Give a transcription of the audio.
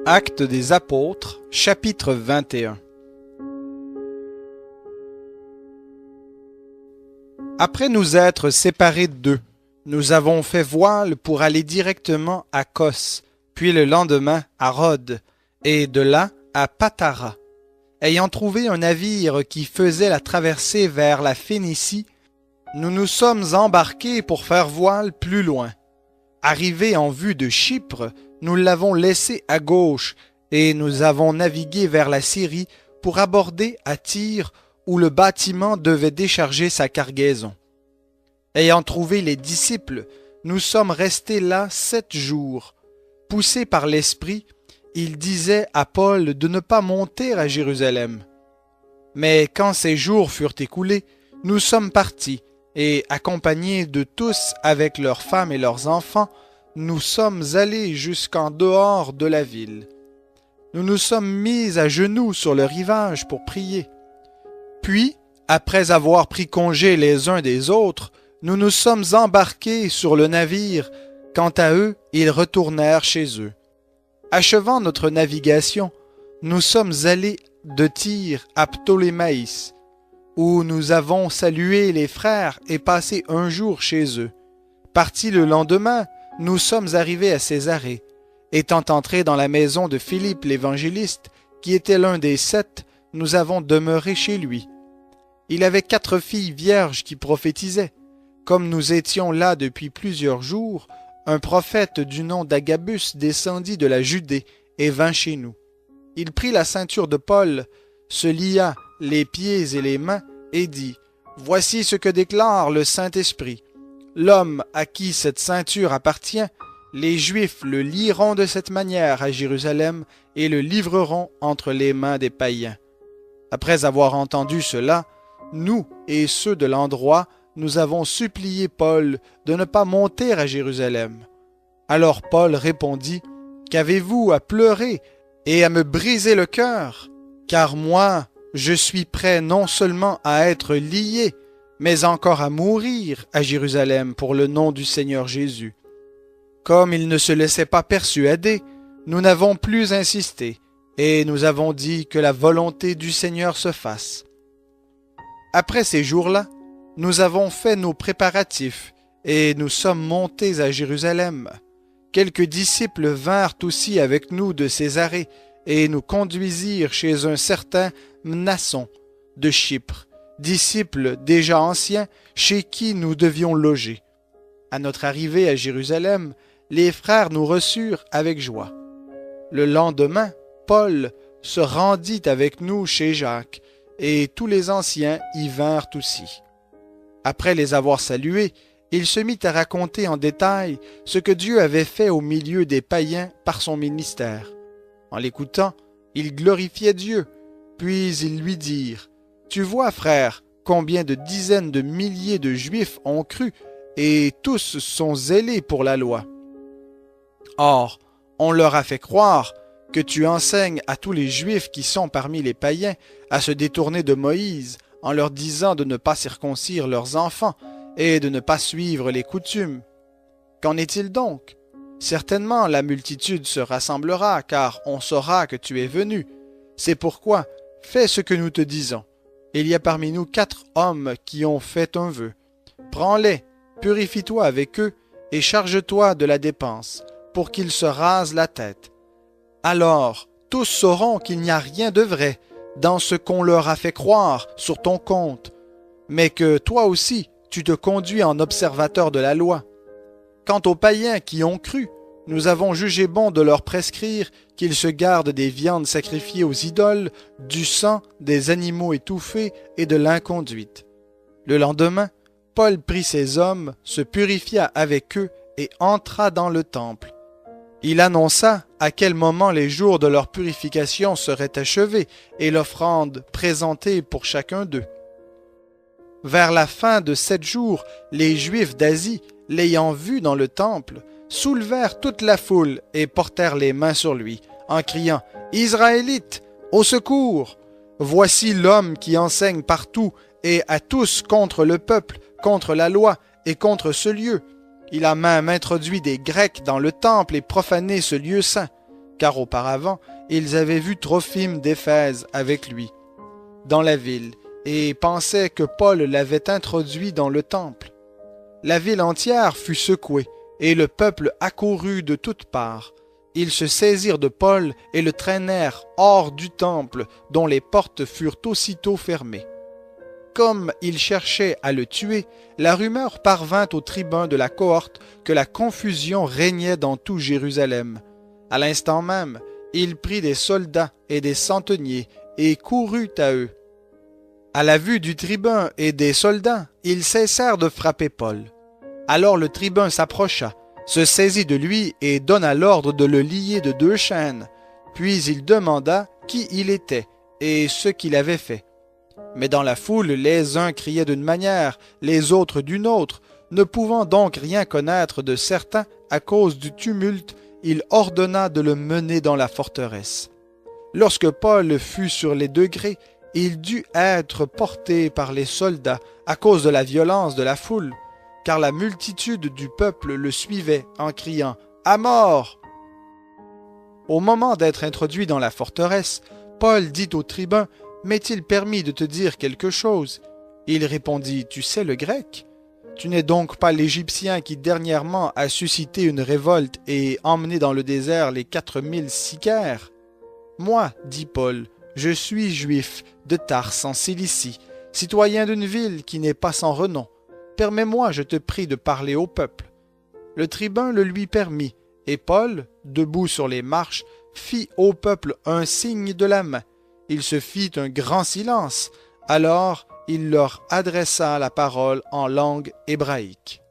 Actes des Apôtres, chapitre 21. Après nous être séparés d'eux, nous avons fait voile pour aller directement à Kos, puis le lendemain à Rhodes, et de là à Patara. Ayant trouvé un navire qui faisait la traversée vers la Phénicie, nous nous sommes embarqués pour faire voile plus loin. Arrivés en vue de Chypre, nous l'avons laissé à gauche et nous avons navigué vers la Syrie pour aborder à Tyr où le bâtiment devait décharger sa cargaison. Ayant trouvé les disciples, nous sommes restés là 7 jours. Poussés par l'Esprit, il disait à Paul de ne pas monter à Jérusalem. Mais quand ces jours furent écoulés, nous sommes partis, et accompagnés de tous avec leurs femmes et leurs enfants, nous sommes allés jusqu'en dehors de la ville. Nous nous sommes mis à genoux sur le rivage pour prier. Puis, après avoir pris congé les uns des autres, nous nous sommes embarqués sur le navire. Quant à eux, ils retournèrent chez eux. Achevant notre navigation, nous sommes allés de Tyr à Ptolémaïs, où nous avons salué les frères et passé un jour chez eux. Partis le lendemain, nous sommes arrivés à Césarée. Étant entrés dans la maison de Philippe l'évangéliste, qui était l'un des 7, nous avons demeuré chez lui. Il avait 4 filles vierges qui prophétisaient. Comme nous étions là depuis plusieurs jours, un prophète du nom d'Agabus descendit de la Judée et vint chez nous. Il prit la ceinture de Paul, se lia les pieds et les mains et dit « Voici ce que déclare le Saint-Esprit. L'homme à qui cette ceinture appartient, les Juifs le lieront de cette manière à Jérusalem et le livreront entre les mains des païens. » Après avoir entendu cela, nous et ceux de l'endroit, nous avons supplié Paul de ne pas monter à Jérusalem. Alors Paul répondit « Qu'avez-vous à pleurer et à me briser le cœur? Car moi, je suis prêt non seulement à être lié, mais encore à mourir à Jérusalem pour le nom du Seigneur Jésus. » Comme il ne se laissait pas persuader, nous n'avons plus insisté, et nous avons dit que la volonté du Seigneur se fasse. Après ces jours-là, nous avons fait nos préparatifs, et nous sommes montés à Jérusalem. Quelques disciples vinrent aussi avec nous de Césarée, et nous conduisirent chez un certain Mnason de Chypre, disciple déjà ancien, chez qui nous devions loger. À notre arrivée à Jérusalem, les frères nous reçurent avec joie. Le lendemain, Paul se rendit avec nous chez Jacques, et tous les anciens y vinrent aussi. Après les avoir salués, il se mit à raconter en détail ce que Dieu avait fait au milieu des païens par son ministère. En l'écoutant, il glorifiait Dieu, puis ils lui dirent « Tu vois, frère, combien de dizaines de milliers de Juifs ont cru, et tous sont zélés pour la loi. Or, on leur a fait croire que tu enseignes à tous les Juifs qui sont parmi les païens à se détourner de Moïse, en leur disant de ne pas circoncire leurs enfants et de ne pas suivre les coutumes. Qu'en est-il donc? Certainement la multitude se rassemblera, car on saura que tu es venu. C'est pourquoi, fais ce que nous te disons. Il y a parmi nous 4 hommes qui ont fait un vœu. Prends-les, purifie-toi avec eux, et charge-toi de la dépense, pour qu'ils se rasent la tête. Alors, tous sauront qu'il n'y a rien de vrai dans ce qu'on leur a fait croire sur ton compte, mais que toi aussi, tu te conduis en observateur de la loi. Quant aux païens qui ont cru, nous avons jugé bon de leur prescrire qu'ils se gardent des viandes sacrifiées aux idoles, du sang, des animaux étouffés et de l'inconduite. Le lendemain, Paul prit ses hommes, se purifia avec eux et entra dans le temple. Il annonça à quel moment les jours de leur purification seraient achevés et l'offrande présentée pour chacun d'eux. Vers la fin de 7 jours, les Juifs d'Asie, l'ayant vu dans le temple, soulevèrent toute la foule et portèrent les mains sur lui, en criant « Israélites, au secours! Voici l'homme qui enseigne partout et à tous contre le peuple, contre la loi et contre ce lieu. Il a même introduit des Grecs dans le temple et profané ce lieu saint. car auparavant, ils avaient vu Trophime d'Éphèse avec lui dans la ville et pensaient que Paul l'avait introduit dans le temple. La ville entière fut secouée et le peuple accourut de toutes parts. Ils se saisirent de Paul et le traînèrent hors du temple, dont les portes furent aussitôt fermées. Comme ils cherchaient à le tuer, la rumeur parvint au tribun de la cohorte que la confusion régnait dans tout Jérusalem. À l'instant même, il prit des soldats et des centeniers et courut à eux. À la vue du tribun et des soldats, ils cessèrent de frapper Paul. Alors le tribun s'approcha, se saisit de lui et donna l'ordre de le lier de 2 chaînes. Puis il demanda qui il était et ce qu'il avait fait. Mais dans la foule, les uns criaient d'une manière, les autres d'une autre. Ne pouvant donc rien connaître de certain à cause du tumulte, il ordonna de le mener dans la forteresse. Lorsque Paul fut sur les degrés, il dut être porté par les soldats à cause de la violence de la foule, car la multitude du peuple le suivait en criant « À mort !» Au moment d'être introduit dans la forteresse, Paul dit au tribun « M'est-il permis de te dire quelque chose ?» Il répondit « Tu sais le grec ? Tu n'es donc pas l'Égyptien qui dernièrement a suscité une révolte et emmené dans le désert les 4000 sicaires ? Moi, dit Paul, je suis juif de Tarse en Cilicie, citoyen d'une ville qui n'est pas sans renom. Permets-moi, je te prie, de parler au peuple. Le tribun le lui permit, et Paul, debout sur les marches, fit au peuple un signe de la main. Il se fit un grand silence. Alors il leur adressa la parole en langue hébraïque.